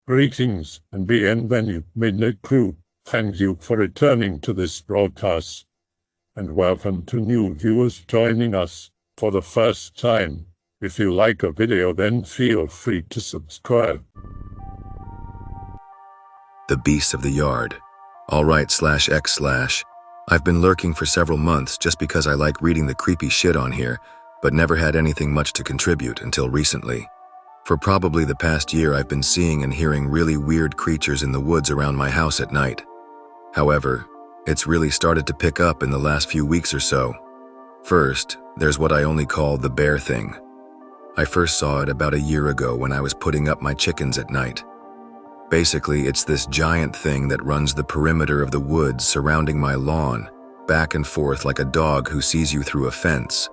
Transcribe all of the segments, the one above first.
Greetings and bienvenue, Midnight Crew. Thank you for returning to this broadcast. And welcome to new viewers joining us for the first time. If you like a video, then feel free to subscribe. The Beast of the Yard. Alright/X/. I've been lurking for several months just because I like reading the creepy shit on here, but never had anything much to contribute until recently. For probably the past year, I've been seeing and hearing really weird creatures in the woods around my house at night. However, it's really started to pick up in the last few weeks or so. First, there's what I only call the bear thing. I first saw it about a year ago when I was putting up my chickens at night. Basically, it's this giant thing that runs the perimeter of the woods surrounding my lawn, back and forth like a dog who sees you through a fence.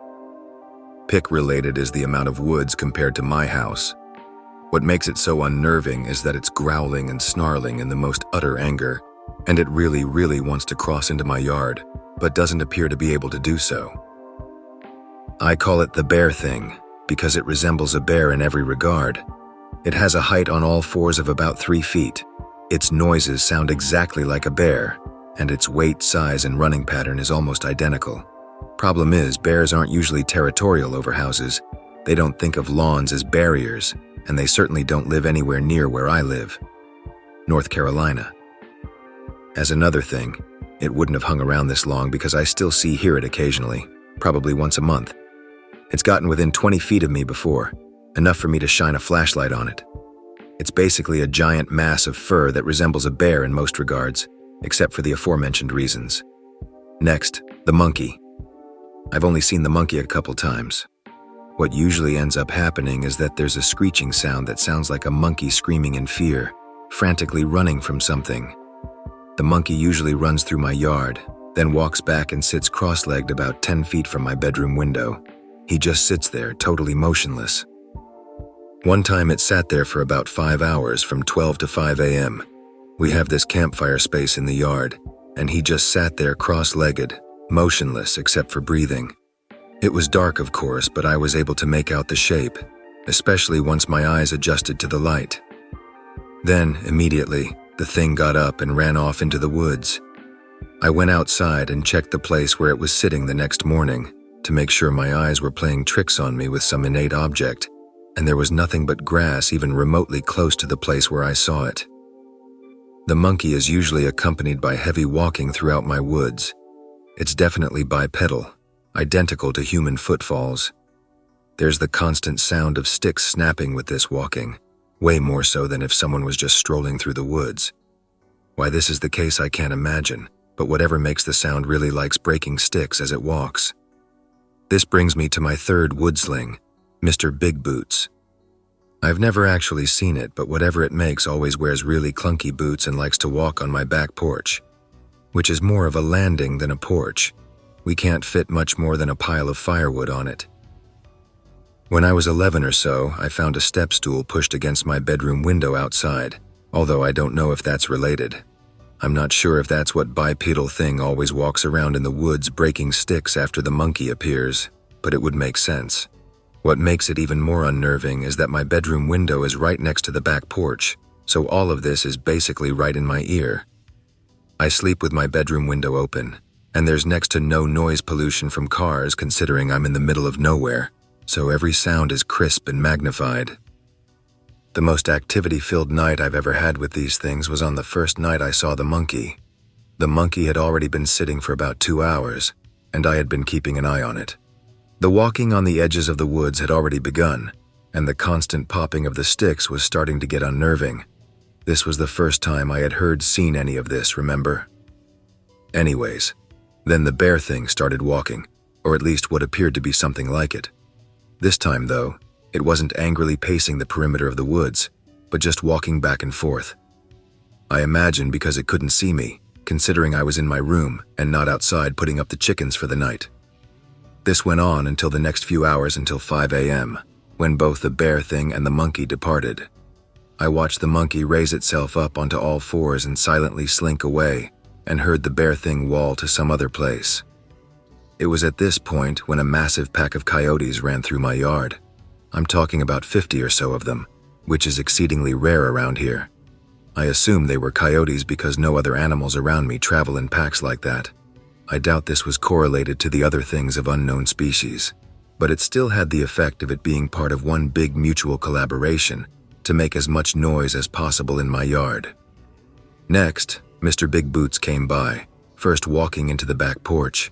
Pick-related is the amount of woods compared to my house. What makes it so unnerving is that it's growling and snarling in the most utter anger, and it really wants to cross into my yard, but doesn't appear to be able to do so. I call it the bear thing because it resembles a bear in every regard. It has a height on all fours of about 3 feet. Its noises sound exactly like a bear, and its weight, size, and running pattern is almost identical. Problem is, bears aren't usually territorial over houses. They don't think of lawns as barriers, and they certainly don't live anywhere near where I live, North Carolina. As another thing, it wouldn't have hung around this long because I still hear it occasionally, probably once a month. It's gotten within 20 feet of me before, enough for me to shine a flashlight on it. It's basically a giant mass of fur that resembles a bear in most regards, except for the aforementioned reasons. Next, the monkey. I've only seen the monkey a couple times. What usually ends up happening is that there's a screeching sound that sounds like a monkey screaming in fear, frantically running from something. The monkey usually runs through my yard, then walks back and sits cross-legged about 10 feet from my bedroom window. He just sits there, totally motionless. One time it sat there for about 5 hours, from 12 to 5 a.m. We have this campfire space in the yard, and he just sat there cross-legged, motionless except for breathing. It was dark, of course, but I was able to make out the shape, especially once my eyes adjusted to the light. Then, immediately, the thing got up and ran off into the woods. I went outside and checked the place where it was sitting the next morning to make sure my eyes were playing tricks on me with some innate object, and there was nothing but grass even remotely close to the place where I saw it. The monkey is usually accompanied by heavy walking throughout my woods. It's definitely bipedal, identical to human footfalls. There's the constant sound of sticks snapping with this walking, way more so than if someone was just strolling through the woods. Why this is the case I can't imagine, but whatever makes the sound really likes breaking sticks as it walks. This brings me to my third woodsling, Mr. Big Boots. I've never actually seen it, but whatever it makes always wears really clunky boots and likes to walk on my back porch, which is more of a landing than a porch. We can't fit much more than a pile of firewood on it. When I was 11 or so, I found a step stool pushed against my bedroom window outside, although I don't know if that's related. I'm not sure if that's what bipedal thing always walks around in the woods breaking sticks after the monkey appears, but it would make sense. What makes it even more unnerving is that my bedroom window is right next to the back porch, so all of this is basically right in my ear. I sleep with my bedroom window open, and there's next to no noise pollution from cars considering I'm in the middle of nowhere, so every sound is crisp and magnified. The most activity-filled night I've ever had with these things was on the first night I saw the monkey. The monkey had already been sitting for about 2 hours, and I had been keeping an eye on it. The walking on the edges of the woods had already begun, and the constant popping of the sticks was starting to get unnerving. This was the first time I had seen any of this, remember? Anyways, then the bear thing started walking, or at least what appeared to be something like it. This time, though, it wasn't angrily pacing the perimeter of the woods, but just walking back and forth. I imagine because it couldn't see me, considering I was in my room and not outside putting up the chickens for the night. This went on until the next few hours until 5 a.m., when both the bear thing and the monkey departed. I watched the monkey raise itself up onto all fours and silently slink away, and heard the bear thing wail to some other place. It was at this point when a massive pack of coyotes ran through my yard. I'm talking about 50 or so of them, which is exceedingly rare around here, I assumed they were coyotes because no other animals around me travel in packs like that. I doubt this was correlated to the other things of unknown species, but it still had the effect of it being part of one big mutual collaboration to make as much noise as possible in my yard. Next, Mr. Big Boots came by, first walking into the back porch.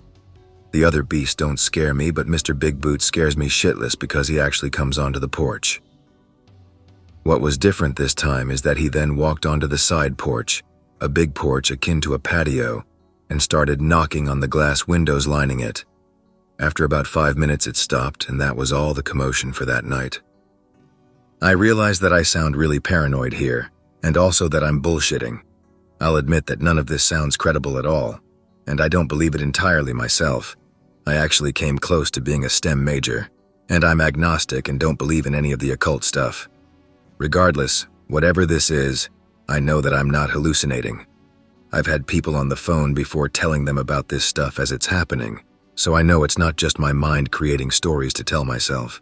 The other beasts don't scare me, but Mr. Big Boots scares me shitless because he actually comes onto the porch. What was different this time is that he then walked onto the side porch, a big porch akin to a patio, and started knocking on the glass windows lining it. After about 5 minutes it stopped, and that was all the commotion for that night. I realize that I sound really paranoid here, and also that I'm bullshitting. I'll admit that none of this sounds credible at all, and I don't believe it entirely myself. I actually came close to being a STEM major, and I'm agnostic and don't believe in any of the occult stuff. Regardless, whatever this is, I know that I'm not hallucinating. I've had people on the phone before telling them about this stuff as it's happening, so I know it's not just my mind creating stories to tell myself.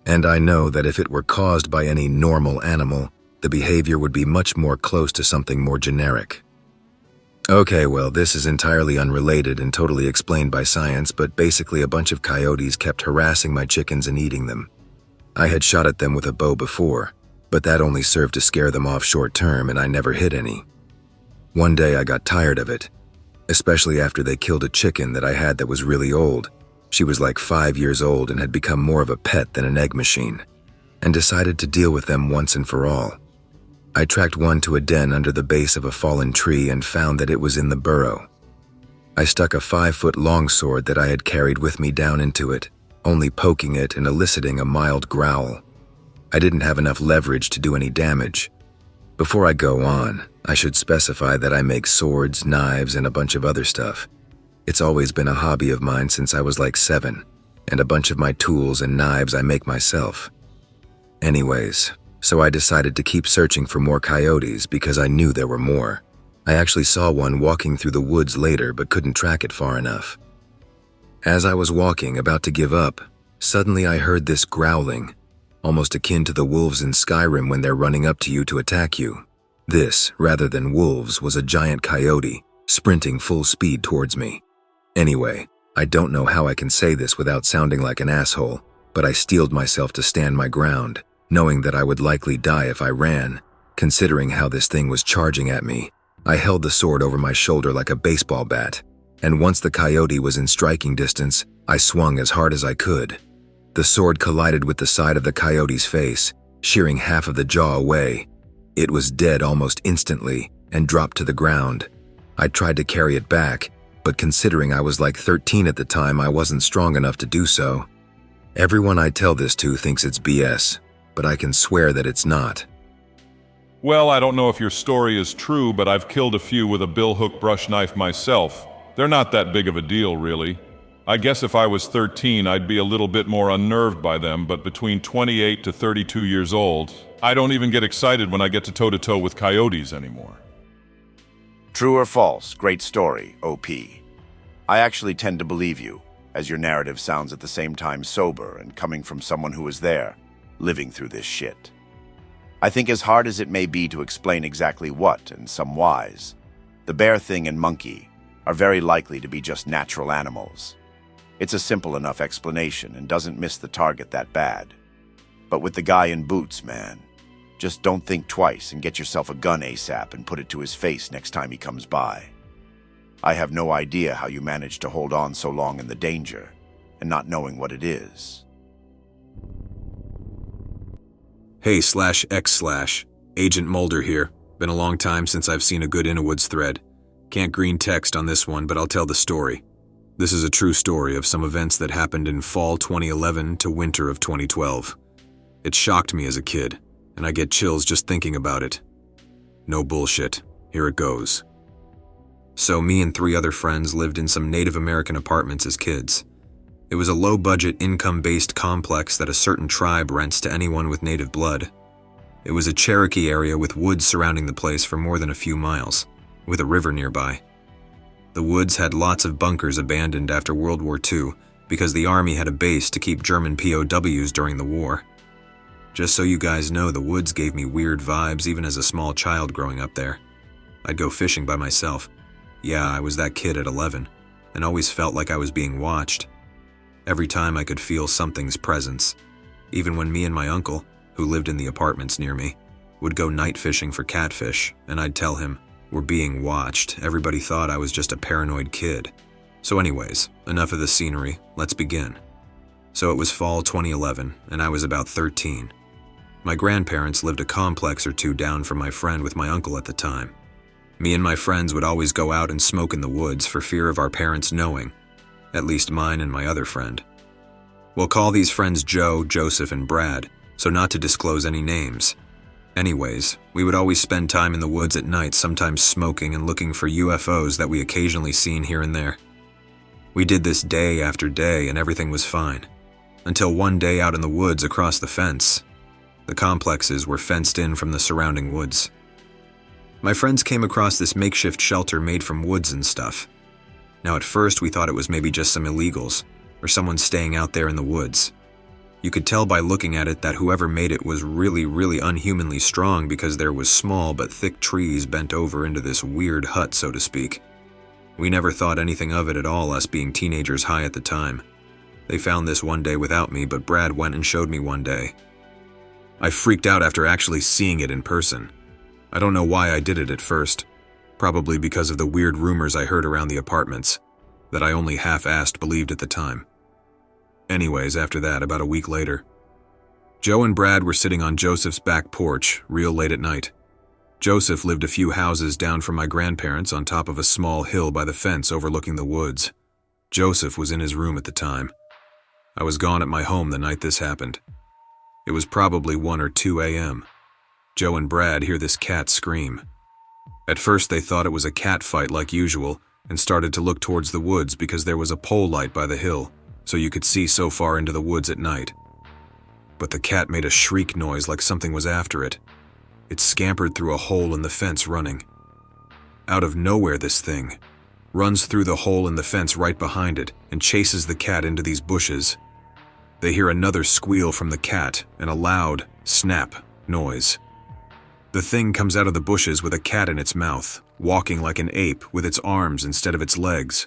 And I know that if it were caused by any normal animal, the behavior would be much more close to something more generic. Okay, well, this is entirely unrelated and totally explained by science, but basically a bunch of coyotes kept harassing my chickens and eating them. I had shot at them with a bow before, but that only served to scare them off short term, and I never hit any. One day I got tired of it, especially after they killed a chicken that I had that was really old. She was like 5 years old and had become more of a pet than an egg machine, and decided to deal with them once and for all. I tracked one to a den under the base of a fallen tree and found that it was in the burrow. I stuck a 5-foot long sword that I had carried with me down into it, only poking it and eliciting a mild growl. I didn't have enough leverage to do any damage. Before I go on, I should specify that I make swords, knives, and a bunch of other stuff. It's always been a hobby of mine since I was like 7, and a bunch of my tools and knives I make myself. Anyways, so I decided to keep searching for more coyotes because I knew there were more. I actually saw one walking through the woods later but couldn't track it far enough. As I was walking, about to give up, suddenly I heard this growling, almost akin to the wolves in Skyrim when they're running up to you to attack you. This, rather than wolves, was a giant coyote, sprinting full speed towards me. Anyway, I don't know how I can say this without sounding like an asshole, but I steeled myself to stand my ground, knowing that I would likely die if I ran. Considering how this thing was charging at me, I held the sword over my shoulder like a baseball bat, and once the coyote was in striking distance, I swung as hard as I could. The sword collided with the side of the coyote's face, shearing half of the jaw away. It was dead almost instantly and dropped to the ground. I tried to carry it back, but considering I was like 13 at the time, I wasn't strong enough to do so. Everyone I tell this to thinks it's BS, but I can swear that it's not. Well, I don't know if your story is true, but I've killed a few with a billhook brush knife myself. They're not that big of a deal, really. I guess if I was 13, I'd be a little bit more unnerved by them, but between 28 to 32 years old, I don't even get excited when I get to toe-to-toe with coyotes anymore. True or false? Great story, OP. I actually tend to believe you, as your narrative sounds at the same time sober and coming from someone who was there, living through this shit. I think as hard as it may be to explain exactly what and some whys, the bear thing and monkey are very likely to be just natural animals. It's a simple enough explanation and doesn't miss the target that bad. But with the guy in boots, man, just don't think twice and get yourself a gun ASAP and put it to his face next time he comes by. I have no idea how you managed to hold on so long in the danger and not knowing what it is. Hey/X/, Agent Mulder here. Been a long time since I've seen a good Innawoods thread. Can't green text on this one, but I'll tell the story. This is a true story of some events that happened in fall 2011 to winter of 2012. It shocked me as a kid, and I get chills just thinking about it. No bullshit. Here it goes. So me and 3 other friends lived in some Native American apartments as kids. It was a low-budget, income-based complex that a certain tribe rents to anyone with native blood. It was a Cherokee area with woods surrounding the place for more than a few miles, with a river nearby. The woods had lots of bunkers abandoned after World War II because the army had a base to keep German POWs during the war. Just so you guys know, the woods gave me weird vibes even as a small child growing up there. I'd go fishing by myself. Yeah, I was that kid at 11, and always felt like I was being watched. Every time I could feel something's presence. Even when me and my uncle, who lived in the apartments near me, would go night fishing for catfish, and I'd tell him, "We're being watched." Everybody thought I was just a paranoid kid. So anyways, enough of the scenery, let's begin. So it was fall 2011, and I was about 13. My grandparents lived a complex or two down from my friend with my uncle at the time. Me and my friends would always go out and smoke in the woods for fear of our parents knowing, at least mine and my other friend. We'll call these friends Joe, Joseph, and Brad, so not to disclose any names. Anyways, we would always spend time in the woods at night, sometimes smoking and looking for UFOs that we occasionally seen here and there. We did this day after day and everything was fine. Until one day out in the woods across the fence. The complexes were fenced in from the surrounding woods. My friends came across this makeshift shelter made from woods and stuff. Now at first we thought it was maybe just some illegals, or someone staying out there in the woods. You could tell by looking at it that whoever made it was really unhumanly strong because there was small but thick trees bent over into this weird hut, so to speak. We never thought anything of it at all, us being teenagers high at the time. They found this one day without me, but Brad went and showed me one day. I freaked out after actually seeing it in person. I don't know why I did it at first. Probably because of the weird rumors I heard around the apartments, that I only half-assed believed at the time. Anyways, after that, about a week later, Joe and Brad were sitting on Joseph's back porch, real late at night. Joseph lived a few houses down from my grandparents on top of a small hill by the fence overlooking the woods. Joseph was in his room at the time. I was gone at my home the night this happened. It was probably 1 or 2 a.m. Joe and Brad hear this cat scream. At first they thought it was a cat fight like usual and started to look towards the woods because there was a pole light by the hill, so you could see so far into the woods at night. But the cat made a shriek noise like something was after it. It scampered through a hole in the fence running. Out of nowhere this thing runs through the hole in the fence right behind it and chases the cat into these bushes. They hear another squeal from the cat and a loud snap noise. The thing comes out of the bushes with a cat in its mouth, walking like an ape with its arms instead of its legs.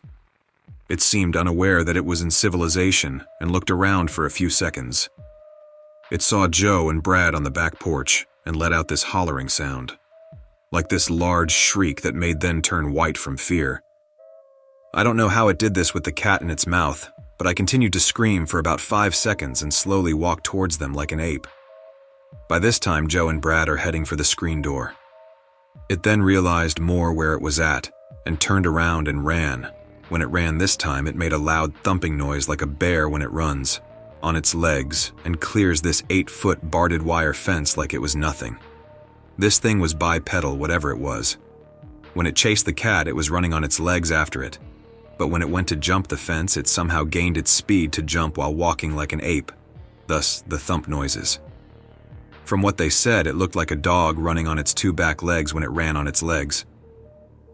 It seemed unaware that it was in civilization and looked around for a few seconds. It saw Joe and Brad on the back porch and let out this hollering sound, like this large shriek that made them turn white from fear. I don't know how it did this with the cat in its mouth, but I continued to scream for about 5 seconds and slowly walked towards them like an ape. By this time, Joe and Brad are heading for the screen door. It then realized more where it was at and turned around and ran. When it ran this time, it made a loud thumping noise like a bear when it runs, on its legs, and clears this 8-foot barbed wire fence like it was nothing. This thing was bipedal, whatever it was. When it chased the cat, it was running on its legs after it. But when it went to jump the fence, it somehow gained its speed to jump while walking like an ape, thus the thump noises. From what they said, it looked like a dog running on its 2 back legs when it ran on its legs.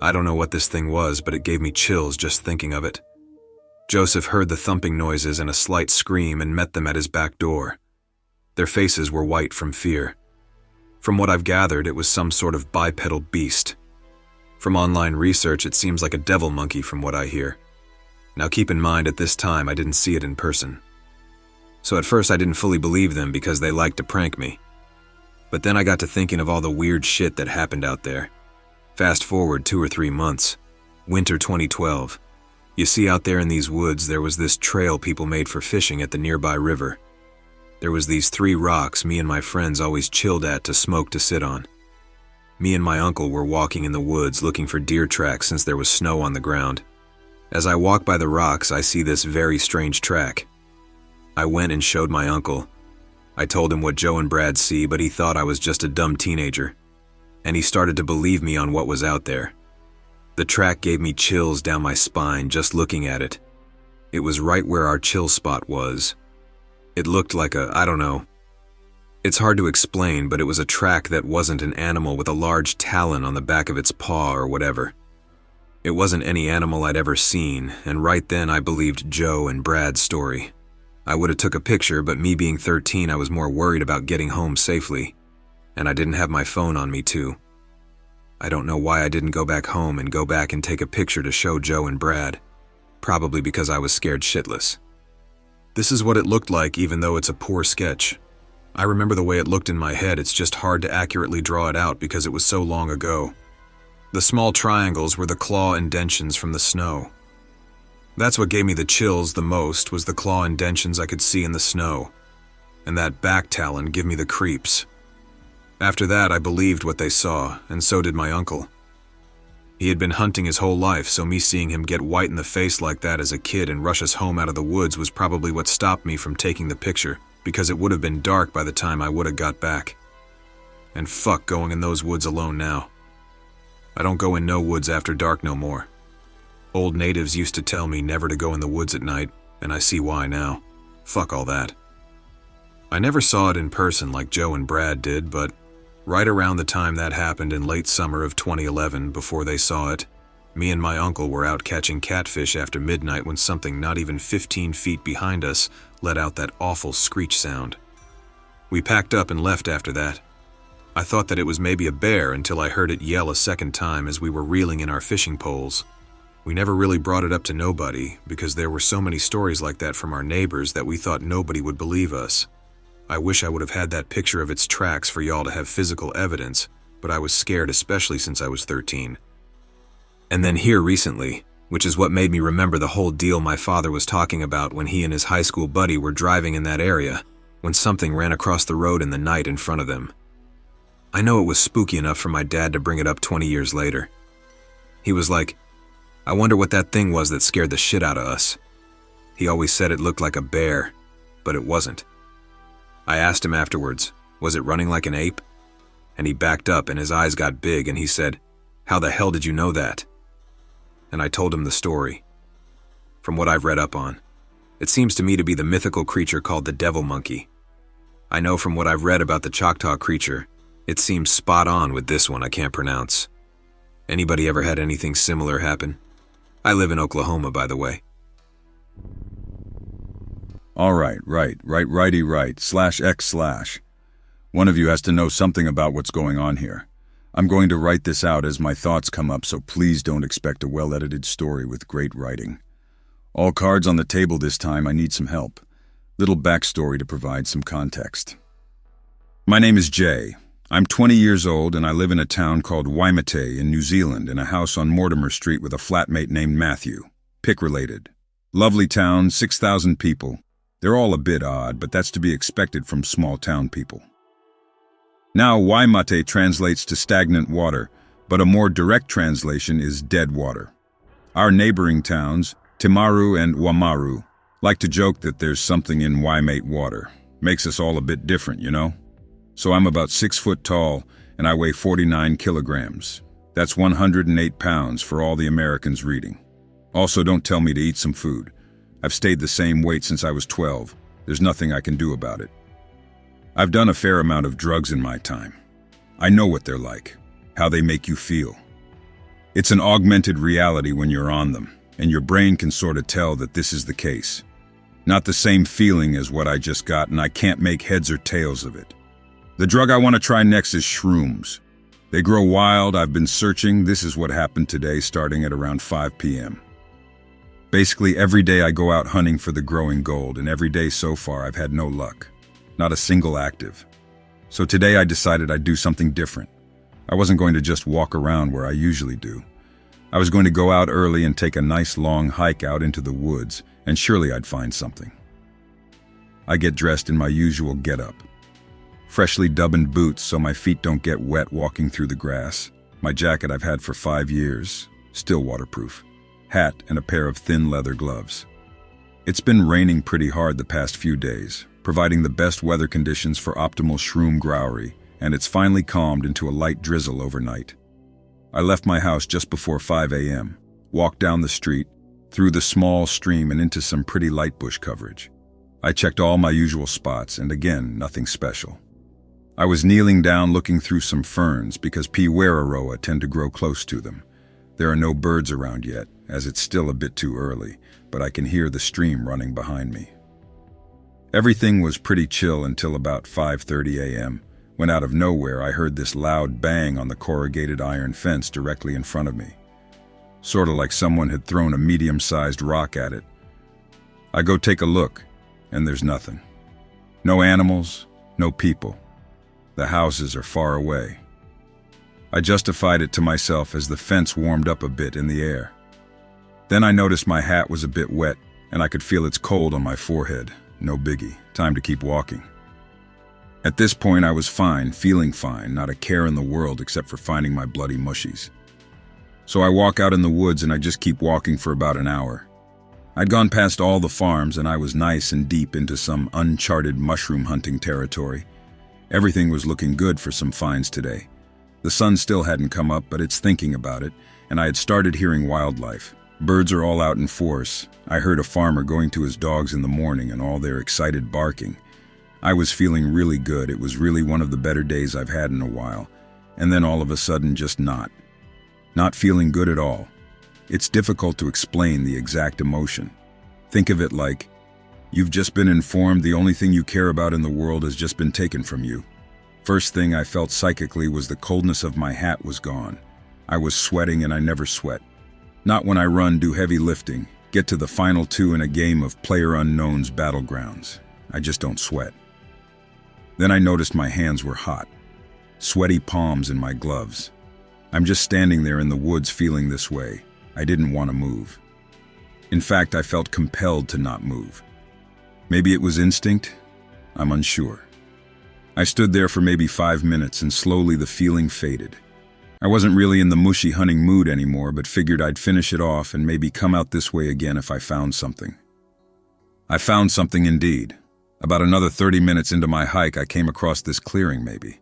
I don't know what this thing was, but it gave me chills just thinking of it. Joseph heard the thumping noises and a slight scream and met them at his back door. Their faces were white from fear. From what I've gathered, it was some sort of bipedal beast. From online research, it seems like a devil monkey from what I hear. Now keep in mind, at this time, I didn't see it in person. So at first I didn't fully believe them because they liked to prank me. But then I got to thinking of all the weird shit that happened out there. Fast forward 2 or 3 months. Winter 2012. You see, out there in these woods, there was this trail people made for fishing at the nearby river. There was these 3 rocks me and my friends always chilled at to smoke to sit on. Me and my uncle were walking in the woods looking for deer tracks since there was snow on the ground. As I walk by the rocks, I see this very strange track. I went and showed my uncle. I told him what Joe and Brad see, but he thought I was just a dumb teenager. And he started to believe me on what was out there. The track gave me chills down my spine just looking at it. It was right where our chill spot was. It looked like I don't know. It's hard to explain, but it was a track that wasn't an animal with a large talon on the back of its paw or whatever. It wasn't any animal I'd ever seen, and right then I believed Joe and Brad's story. I would have took a picture, but me being 13, I was more worried about getting home safely. And I didn't have my phone on me too. I don't know why I didn't go back home and go back and take a picture to show Joe and Brad. Probably because I was scared shitless. This is what it looked like, even though it's a poor sketch. I remember the way it looked in my head. It's just hard to accurately draw it out because it was so long ago. The small triangles were the claw indentions from the snow. That's what gave me the chills the most, was the claw indentions I could see in the snow. And that back talon gave me the creeps. After that, I believed what they saw, and so did my uncle. He had been hunting his whole life, so me seeing him get white in the face like that as a kid and rush us home out of the woods was probably what stopped me from taking the picture, because it would have been dark by the time I would have got back. And fuck going in those woods alone now. I don't go in no woods after dark no more. Old natives used to tell me never to go in the woods at night, and I see why now. Fuck all that. I never saw it in person like Joe and Brad did, but right around the time that happened in late summer of 2011, before they saw it, me and my uncle were out catching catfish after midnight when something not even 15 feet behind us let out that awful screech sound. We packed up and left after that. I thought that it was maybe a bear until I heard it yell a second time as we were reeling in our fishing poles. We never really brought it up to nobody because there were so many stories like that from our neighbors that we thought nobody would believe us. I wish I would have had that picture of its tracks for y'all to have physical evidence, but I was scared, especially since I was 13. And then here recently, which is what made me remember the whole deal my father was talking about when he and his high school buddy were driving in that area, when something ran across the road in the night in front of them. I know it was spooky enough for my dad to bring it up 20 years later. He was like, "I wonder what that thing was that scared the shit out of us." He always said it looked like a bear, but it wasn't. I asked him afterwards, was it running like an ape? And he backed up and his eyes got big and he said, "How the hell did you know that?" And I told him the story. From what I've read up on, it seems to me to be the mythical creature called the devil monkey. I know from what I've read about the Choctaw creature, it seems spot on with this one I can't pronounce. Anybody ever had anything similar happen? I live in Oklahoma, by the way. All right, /x/. One of you has to know something about what's going on here. I'm going to write this out as my thoughts come up, so please don't expect a well-edited story with great writing. All cards on the table this time. I need some help. Little backstory to provide some context. My name is Jay. I'm 20 years old and I live in a town called Waimate in New Zealand in a house on Mortimer Street with a flatmate named Matthew. Pick-related. Lovely town, 6,000 people. They're all a bit odd, but that's to be expected from small town people. Now, Waimate translates to stagnant water, but a more direct translation is dead water. Our neighboring towns, Timaru and Wamaru, like to joke that there's something in Waimate water. Makes us all a bit different, you know? So I'm about 6 foot tall, and I weigh 49 kilograms. That's 108 pounds for all the Americans reading. Also, don't tell me to eat some food. I've stayed the same weight since I was 12. There's nothing I can do about it. I've done a fair amount of drugs in my time. I know what they're like, how they make you feel. It's an augmented reality when you're on them, and your brain can sort of tell that this is the case. Not the same feeling as what I just got, and I can't make heads or tails of it. The drug I want to try next is shrooms. They grow wild, I've been searching. This is what happened today, starting at around 5 p.m. Basically, every day I go out hunting for the growing gold, and every day so far I've had no luck. Not a single active. So today I decided I'd do something different. I wasn't going to just walk around where I usually do. I was going to go out early and take a nice long hike out into the woods, and surely I'd find something. I get dressed in my usual getup. Freshly dubbed boots so my feet don't get wet walking through the grass. My jacket I've had for 5 years, still waterproof. Hat and a pair of thin leather gloves. It's been raining pretty hard the past few days, providing the best weather conditions for optimal shroom growry, and it's finally calmed into a light drizzle overnight. I left my house just before 5 a.m., walked down the street, through the small stream and into some pretty light bush coverage. I checked all my usual spots, and again, nothing special. I was kneeling down looking through some ferns because P. Wararoa tend to grow close to them. There are no birds around yet, as it's still a bit too early, but I can hear the stream running behind me. Everything was pretty chill until about 5:30 a.m., when out of nowhere I heard this loud bang on the corrugated iron fence directly in front of me. Sort of like someone had thrown a medium-sized rock at it. I go take a look, and there's nothing. No animals, no people. The houses are far away. I justified it to myself as the fence warmed up a bit in the air. Then I noticed my hat was a bit wet, and I could feel its cold on my forehead. No biggie, time to keep walking. At this point I was fine, feeling fine, not a care in the world except for finding my bloody mushies. So I walk out in the woods and I just keep walking for about an hour. I'd gone past all the farms and I was nice and deep into some uncharted mushroom hunting territory. Everything was looking good for some finds today. The sun still hadn't come up, but it's thinking about it, and I had started hearing wildlife. Birds are all out in force. I heard a farmer going to his dogs in the morning and all their excited barking. I was feeling really good. It was really one of the better days I've had in a while. And then all of a sudden just not feeling good at all. It's difficult to explain the exact emotion. Think of it like, you've just been informed the only thing you care about in the world has just been taken from you. First thing I felt psychically was the coldness of my hat was gone. I was sweating and I never sweat. Not when I run, do heavy lifting, get to the final two in a game of PlayerUnknown's Battlegrounds. I just don't sweat. Then I noticed my hands were hot, sweaty palms in my gloves. I'm just standing there in the woods feeling this way. I didn't want to move. In fact, I felt compelled to not move. Maybe it was instinct? I'm unsure. I stood there for maybe 5 minutes and slowly the feeling faded. I wasn't really in the mushy hunting mood anymore, but figured I'd finish it off and maybe come out this way again if I found something. I found something indeed. About another 30 minutes into my hike, I came across this clearing maybe.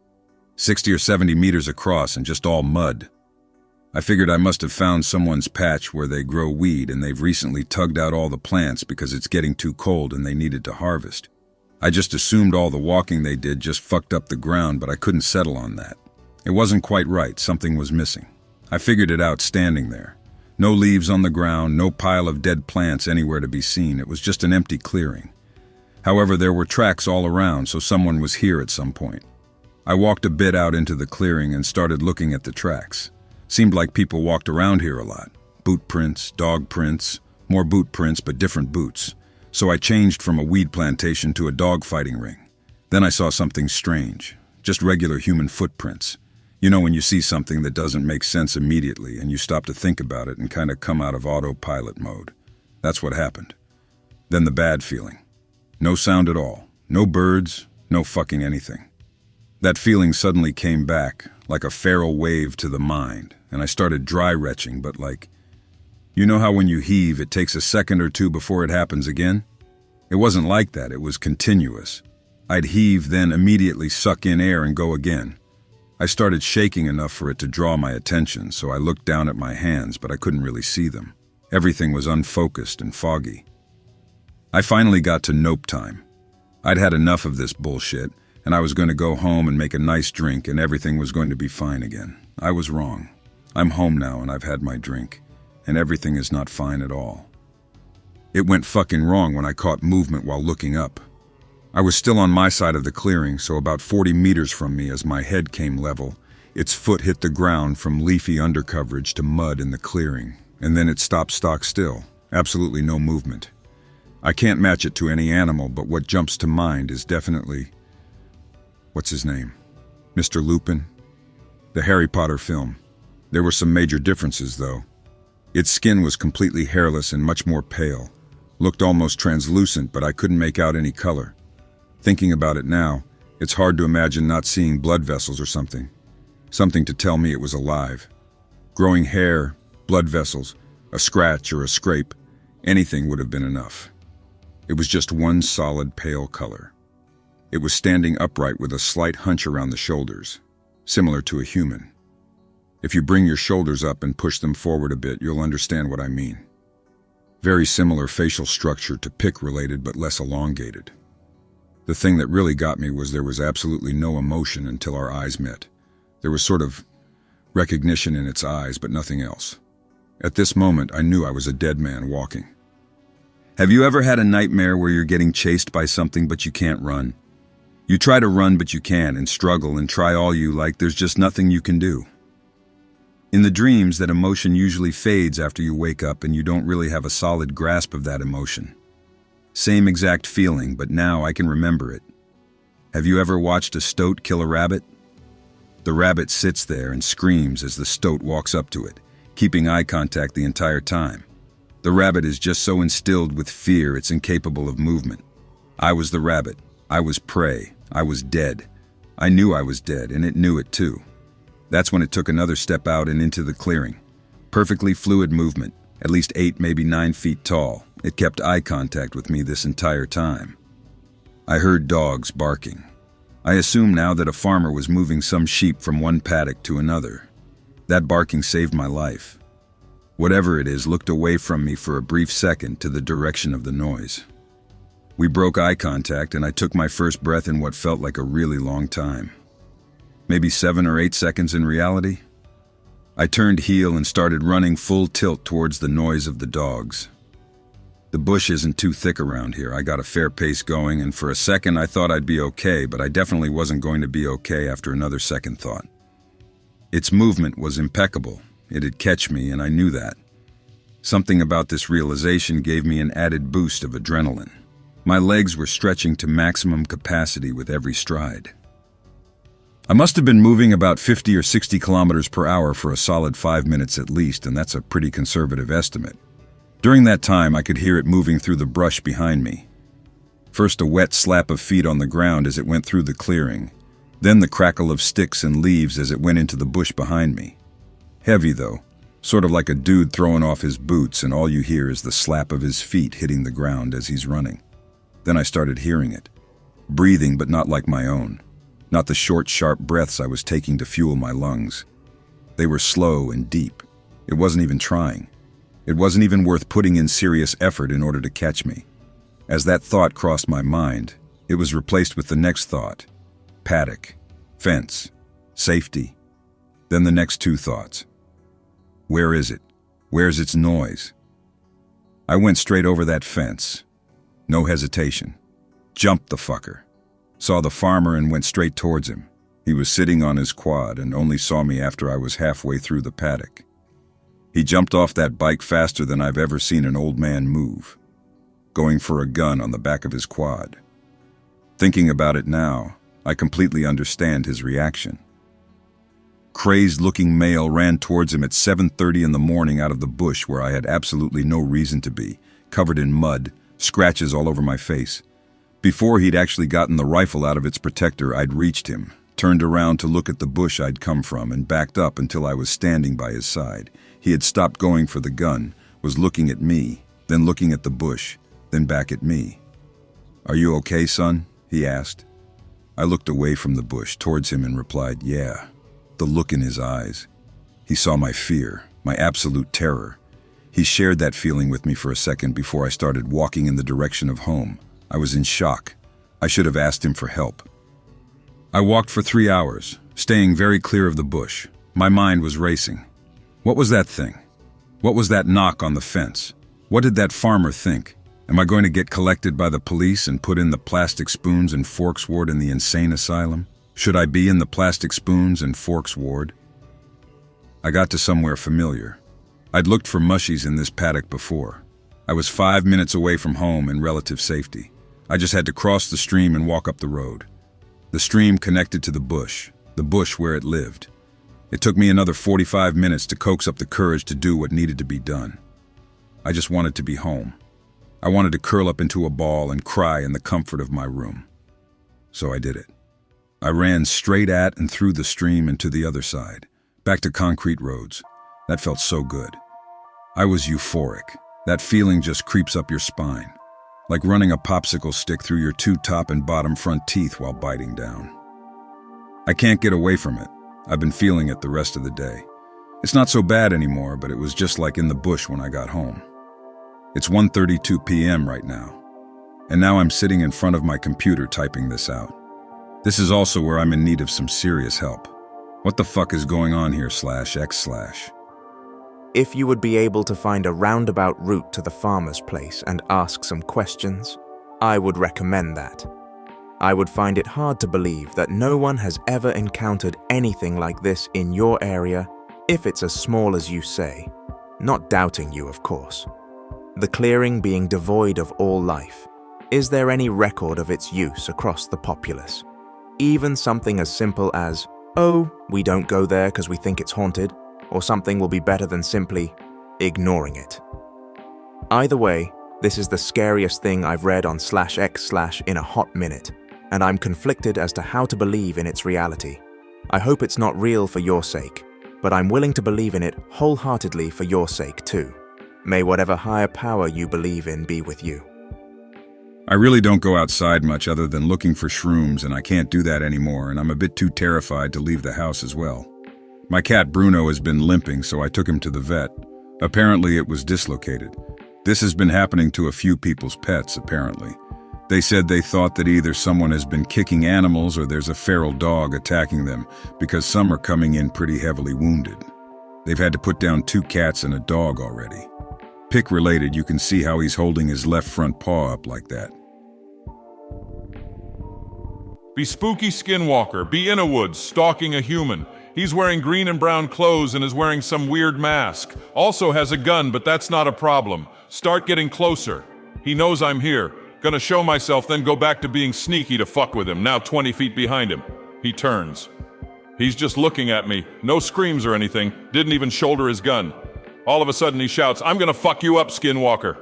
60 or 70 meters across and just all mud. I figured I must have found someone's patch where they grow weed and they've recently tugged out all the plants because it's getting too cold and they needed to harvest. I just assumed all the walking they did just fucked up the ground, but I couldn't settle on that. It wasn't quite right, something was missing. I figured it out standing there. No leaves on the ground, no pile of dead plants anywhere to be seen. It was just an empty clearing. However, there were tracks all around, so someone was here at some point. I walked a bit out into the clearing and started looking at the tracks. Seemed like people walked around here a lot. Boot prints, dog prints, more boot prints but different boots. So I changed from a weed plantation to a dog fighting ring. Then I saw something strange, just regular human footprints. You know when you see something that doesn't make sense immediately and you stop to think about it and kind of come out of autopilot mode. That's what happened. Then the bad feeling. No sound at all. No birds, no fucking anything. That feeling suddenly came back, like a feral wave to the mind, and I started dry retching, but like, you know how when you heave, it takes a second or two before it happens again? It wasn't like that, it was continuous. I'd heave, then immediately suck in air and go again. I started shaking enough for it to draw my attention, so I looked down at my hands, but I couldn't really see them. Everything was unfocused and foggy. I finally got to nope time. I'd had enough of this bullshit, and I was going to go home and make a nice drink and everything was going to be fine again. I was wrong. I'm home now and I've had my drink, and everything is not fine at all. It went fucking wrong when I caught movement while looking up. I was still on my side of the clearing, so about 40 meters from me as my head came level, its foot hit the ground from leafy undercoverage to mud in the clearing, and then it stopped stock still, absolutely no movement. I can't match it to any animal, but what jumps to mind is definitely... what's his name? Mr. Lupin? The Harry Potter film. There were some major differences, though. Its skin was completely hairless and much more pale. Looked almost translucent, but I couldn't make out any color. Thinking about it now, it's hard to imagine not seeing blood vessels or something. Something to tell me it was alive. Growing hair, blood vessels, a scratch or a scrape, anything would have been enough. It was just one solid pale color. It was standing upright with a slight hunch around the shoulders, similar to a human. If you bring your shoulders up and push them forward a bit, you'll understand what I mean. Very similar facial structure to pick-related but less elongated. The thing that really got me was there was absolutely no emotion until our eyes met. There was sort of recognition in its eyes, but nothing else. At this moment, I knew I was a dead man walking. Have you ever had a nightmare where you're getting chased by something but you can't run? You try to run but you can't and struggle and try all you like, there's just nothing you can do. In the dreams, that emotion usually fades after you wake up and you don't really have a solid grasp of that emotion. Same exact feeling, but now I can remember it. Have you ever watched a stoat kill a rabbit? The rabbit sits there and screams as the stoat walks up to it, keeping eye contact the entire time. The rabbit is just so instilled with fear it's incapable of movement. I was the rabbit. I was prey. I was dead. I knew I was dead, and it knew it too. That's when it took another step out and into the clearing. Perfectly fluid movement, at least 8, maybe 9 feet tall. It kept eye contact with me this entire time. I heard dogs barking. I assume now that a farmer was moving some sheep from one paddock to another. That barking saved my life. Whatever it is looked away from me for a brief second to the direction of the noise. We broke eye contact and I took my first breath in what felt like a really long time. Maybe 7 or 8 seconds in reality. I turned heel and started running full tilt towards the noise of the dogs. The bush isn't too thick around here. I got a fair pace going, and for a second I thought I'd be okay, but I definitely wasn't going to be okay after another second thought. Its movement was impeccable. It'd catch me, and I knew that. Something about this realization gave me an added boost of adrenaline. My legs were stretching to maximum capacity with every stride. I must have been moving about 50 or 60 kilometers per hour for a solid 5 minutes at least, and that's a pretty conservative estimate. During that time, I could hear it moving through the brush behind me. First a wet slap of feet on the ground as it went through the clearing, then the crackle of sticks and leaves as it went into the bush behind me. Heavy though, sort of like a dude throwing off his boots, and all you hear is the slap of his feet hitting the ground as he's running. Then I started hearing it. Breathing, but not like my own. Not the short, sharp breaths I was taking to fuel my lungs. They were slow and deep. It wasn't even trying. It wasn't even worth putting in serious effort in order to catch me. As that thought crossed my mind, it was replaced with the next thought. Paddock, fence, safety. Then the next 2 thoughts. Where is it? Where's its noise? I went straight over that fence. No hesitation. Jumped the fucker. Saw the farmer and went straight towards him. He was sitting on his quad and only saw me after I was halfway through the paddock. He jumped off that bike faster than I've ever seen an old man move, going for a gun on the back of his quad. Thinking about it now, I completely understand his reaction. Crazed-looking male ran towards him at 7:30 in the morning out of the bush where I had absolutely no reason to be, covered in mud, scratches all over my face. Before he'd actually gotten the rifle out of its protector, I'd reached him, turned around to look at the bush I'd come from, and backed up until I was standing by his side. He had stopped going for the gun, was looking at me, then looking at the bush, then back at me. "Are you okay, son?" he asked. I looked away from the bush towards him and replied, "Yeah." The look in his eyes. He saw my fear, my absolute terror. He shared that feeling with me for a second before I started walking in the direction of home. I was in shock. I should have asked him for help. I walked for 3 hours, staying very clear of the bush. My mind was racing. What was that thing? What was that knock on the fence? What did that farmer think? Am I going to get collected by the police and put in the plastic spoons and forks ward in the insane asylum? Should I be in the plastic spoons and forks ward? I got to somewhere familiar. I'd looked for mushies in this paddock before. I was 5 minutes away from home in relative safety. I just had to cross the stream and walk up the road. The stream connected to the bush where it lived. It took me another 45 minutes to coax up the courage to do what needed to be done. I just wanted to be home. I wanted to curl up into a ball and cry in the comfort of my room. So I did it. I ran straight at and through the stream and to the other side, back to concrete roads. That felt so good. I was euphoric. That feeling just creeps up your spine, like running a popsicle stick through your 2 top and bottom front teeth while biting down. I can't get away from it. I've been feeling it the rest of the day. It's not so bad anymore, but it was just like in the bush when I got home. It's 1:32 p.m. right now, and now I'm sitting in front of my computer typing this out. This is also where I'm in need of some serious help. What the fuck is going on here /x/? If you would be able to find a roundabout route to the farmer's place and ask some questions, I would recommend that. I would find it hard to believe that no one has ever encountered anything like this in your area, if it's as small as you say. Not doubting you, of course. The clearing being devoid of all life. Is there any record of its use across the populace? Even something as simple as, "Oh, we don't go there because we think it's haunted," or something will be better than simply ignoring it. Either way, this is the scariest thing I've read on /x/ in a hot minute, and I'm conflicted as to how to believe in its reality. I hope it's not real for your sake, but I'm willing to believe in it wholeheartedly for your sake too. May whatever higher power you believe in be with you. I really don't go outside much other than looking for shrooms, and I can't do that anymore, and I'm a bit too terrified to leave the house as well. My cat Bruno has been limping, so I took him to the vet. Apparently it was dislocated. This has been happening to a few people's pets, apparently. They said they thought that either someone has been kicking animals or there's a feral dog attacking them, because some are coming in pretty heavily wounded. They've had to put down 2 cats and a dog already. Pick related, you can see how he's holding his left front paw up like that. Be spooky Skinwalker, be Innawoods, stalking a human. He's wearing green and brown clothes and is wearing some weird mask. Also has a gun, but that's not a problem. Start getting closer. He knows I'm here. Gonna show myself, then go back to being sneaky to fuck with him, now 20 feet behind him. He turns. He's just looking at me, no screams or anything, didn't even shoulder his gun. All of a sudden he shouts, "I'm gonna fuck you up, Skinwalker."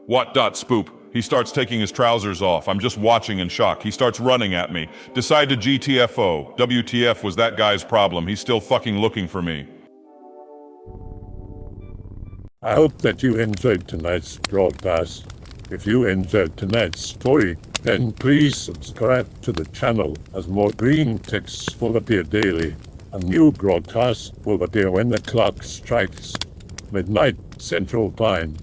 What? Spoop. He starts taking his trousers off. I'm just watching in shock. He starts running at me. Decide to GTFO. WTF was that guy's problem. He's still fucking looking for me. I hope that you enjoyed tonight's broadcast. If you enjoyed tonight's story, then please subscribe to the channel, as more green texts will appear daily. A new broadcast will appear when the clock strikes midnight Central Time.